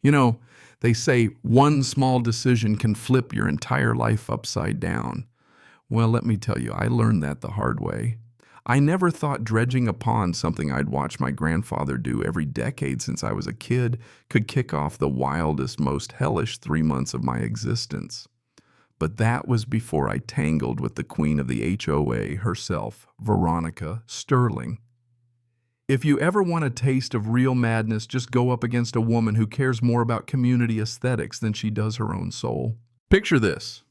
You know, they say one small decision can flip your entire life upside down. Well, let me tell you, I learned that the hard way. I never thought dredging a pond, something I'd watched my grandfather do every decade since I was a kid, could kick off the wildest, most hellish 3 months of my existence. But that was before I tangled with the queen of the HOA herself, Veronica Sterling. If you ever want a taste of real madness, just go up against a woman who cares more about community aesthetics than she does her own soul. Picture this.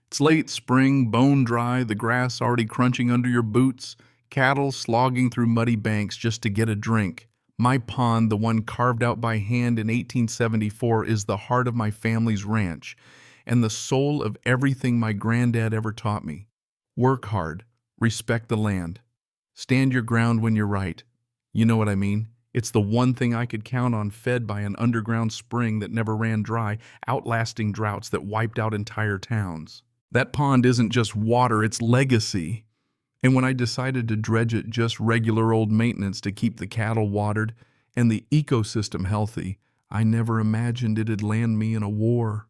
It's late spring, bone dry, the grass already crunching under your boots, cattle slogging through muddy banks just to get a drink. My pond, the one carved out by hand in 1874, is the heart of my family's ranch and the soul of everything my granddad ever taught me. Work hard, respect the land, stand your ground when you're right. You know what I mean? It's the one thing I could count on, fed by an underground spring that never ran dry, outlasting droughts that wiped out entire towns. That pond isn't just water, it's legacy. And when I decided to dredge it, just regular old maintenance to keep the cattle watered and the ecosystem healthy, I never imagined it'd land me in a war.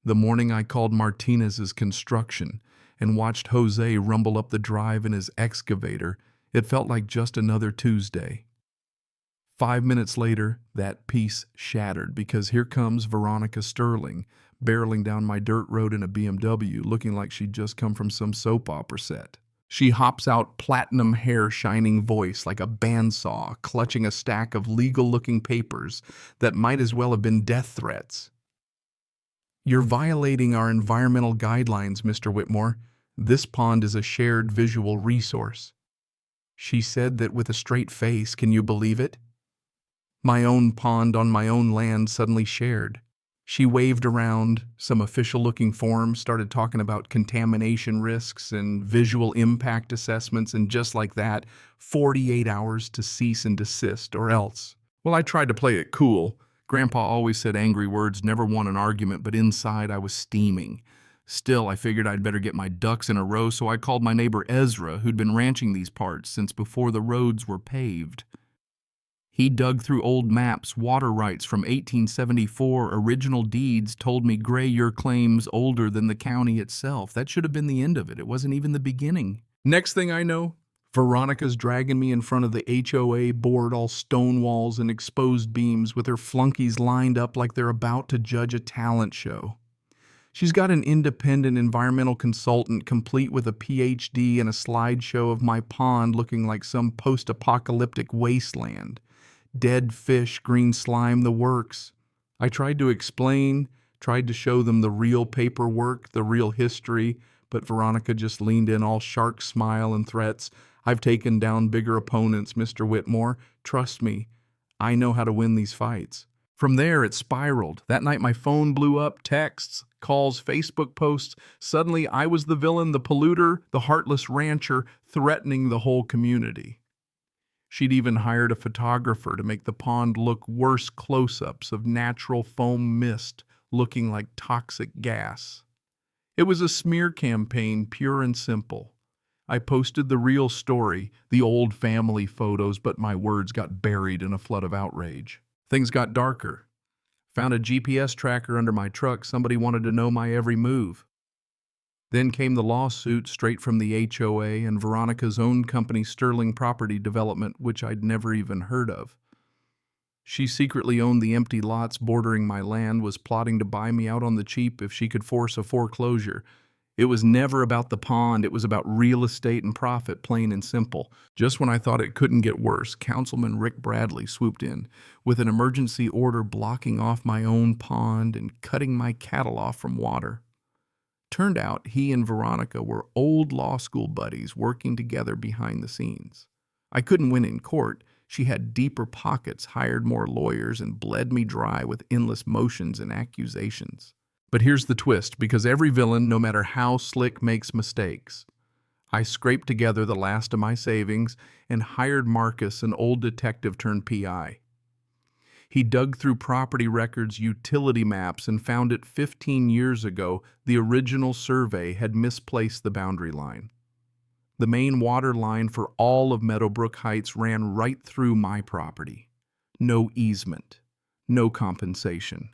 The morning I called Martinez's construction and watched Jose rumble up the drive in his excavator, it felt like just another Tuesday. 5 minutes later, that piece shattered because here comes Veronica Sterling, barreling down my dirt road in a BMW, looking like she'd just come from some soap opera set. She hops out, platinum hair, shining voice like a bandsaw, clutching a stack of legal-looking papers that might as well have been death threats. "You're violating our environmental guidelines, Mr. Whitmore. This pond is a shared visual resource." She said that with a straight face. Can you believe it? My own pond on my own land suddenly shared. She waved around some official-looking forms, started talking about contamination risks and visual impact assessments, and just like that, 48 hours to cease and desist or else. Well, I tried to play it cool. Grandpa always said angry words never won an argument, but inside I was steaming. Still, I figured I'd better get my ducks in a row, so I called my neighbor Ezra, who'd been ranching these parts since before the roads were paved. He dug through old maps, water rights from 1874, original deeds, told me, "Gray, your claim's older than the county itself." That should have been the end of it. It wasn't even the beginning. Next thing I know, Veronica's dragging me in front of the HOA board, all stone walls and exposed beams, with her flunkies lined up like they're about to judge a talent show. She's got an independent environmental consultant, complete with a PhD and a slideshow of my pond looking like some post-apocalyptic wasteland. Dead fish, green slime, the works. I tried to explain, tried to show them the real paperwork, the real history, but Veronica just leaned in all shark smile and threats. "I've taken down bigger opponents, Mr. Whitmore. Trust me, I know how to win these fights." From there, it spiraled. That night, my phone blew up, texts, calls, Facebook posts. Suddenly, I was the villain, the polluter, the heartless rancher, threatening the whole community. She'd even hired a photographer to make the pond look worse, close-ups of natural foam mist looking like toxic gas. It was a smear campaign, pure and simple. I posted the real story, the old family photos, but my words got buried in a flood of outrage. Things got darker. Found a GPS tracker under my truck. Somebody wanted to know my every move. Then came the lawsuit straight from the HOA and Veronica's own company, Sterling Property Development, which I'd never even heard of. She secretly owned the empty lots bordering my land, was plotting to buy me out on the cheap if she could force a foreclosure. It was never about the pond. It was about real estate and profit, plain and simple. Just when I thought it couldn't get worse, Councilman Rick Bradley swooped in with an emergency order blocking off my own pond and cutting my cattle off from water. Turned out he and Veronica were old law school buddies working together behind the scenes. I couldn't win in court. She had deeper pockets, hired more lawyers, and bled me dry with endless motions and accusations. But here's the twist, because every villain, no matter how slick, makes mistakes. I scraped together the last of my savings and hired Marcus, an old detective turned PI. He dug through property records, utility maps, and found it 15 years ago the original survey had misplaced the boundary line. The main water line for all of Meadowbrook Heights ran right through my property. No easement, no compensation.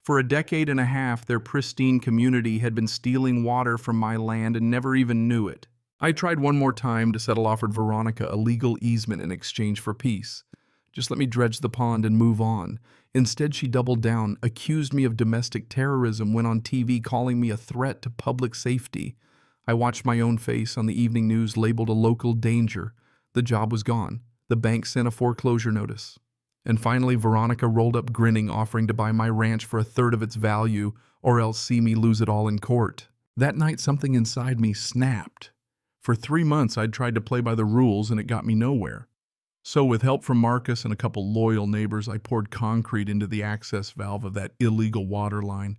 For a decade and a half, their pristine community had been stealing water from my land and never even knew it. I tried one more time to settle, offered Veronica a legal easement in exchange for peace. Just let me dredge the pond and move on. Instead, she doubled down, accused me of domestic terrorism, went on TV calling me a threat to public safety. I watched my own face on the evening news labeled a local danger. The job was gone. The bank sent a foreclosure notice. And finally, Veronica rolled up grinning, offering to buy my ranch for a third of its value, or else see me lose it all in court. That night, something inside me snapped. For 3 months, I'd tried to play by the rules, and it got me nowhere. So with help from Marcus and a couple loyal neighbors, I poured concrete into the access valve of that illegal water line.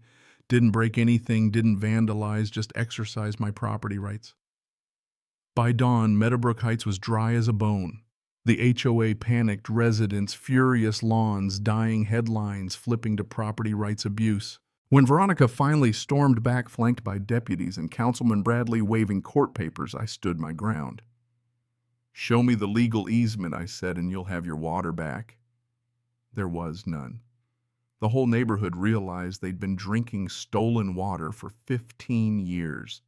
Didn't break anything, didn't vandalize, just exercised my property rights. By dawn, Meadowbrook Heights was dry as a bone. The HOA panicked, residents, furious lawns, dying headlines flipping to property rights abuse. When Veronica finally stormed back, flanked by deputies and Councilman Bradley waving court papers, I stood my ground. "Show me the legal easement," I said, "and you'll have your water back." There was none. The whole neighborhood realized they'd been drinking stolen water for 15 years.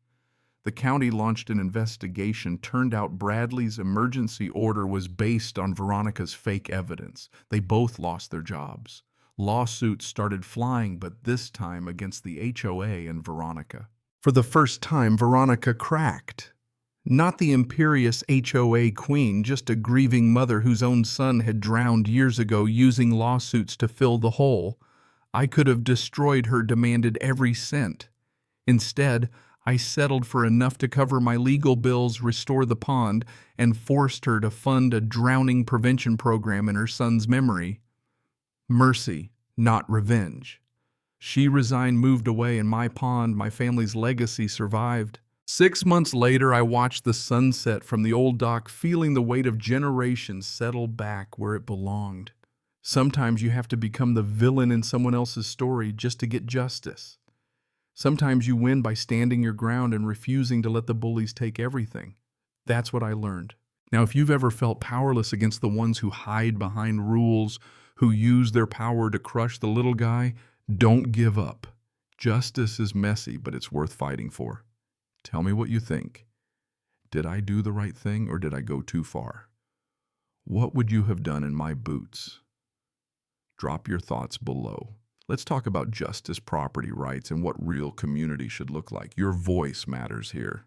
The county launched an investigation. Turned out Bradley's emergency order was based on Veronica's fake evidence. They both lost their jobs. Lawsuits started flying, but this time against the HOA and Veronica. For the first time, Veronica cracked. Not the imperious HOA queen, just a grieving mother whose own son had drowned years ago using lawsuits to fill the hole. I could have destroyed her, demanded every cent. Instead, I settled for enough to cover my legal bills, restore the pond, and forced her to fund a drowning prevention program in her son's memory. Mercy, not revenge. She resigned, moved away, and my pond, my family's legacy, survived. 6 months later, I watched the sunset from the old dock, feeling the weight of generations settle back where it belonged. Sometimes you have to become the villain in someone else's story just to get justice. Sometimes you win by standing your ground and refusing to let the bullies take everything. That's what I learned. Now, if you've ever felt powerless against the ones who hide behind rules, who use their power to crush the little guy, don't give up. Justice is messy, but it's worth fighting for. Tell me what you think. Did I do the right thing, or did I go too far? What would you have done in my boots? Drop your thoughts below. Let's talk about justice, property rights, and what real community should look like. Your voice matters here.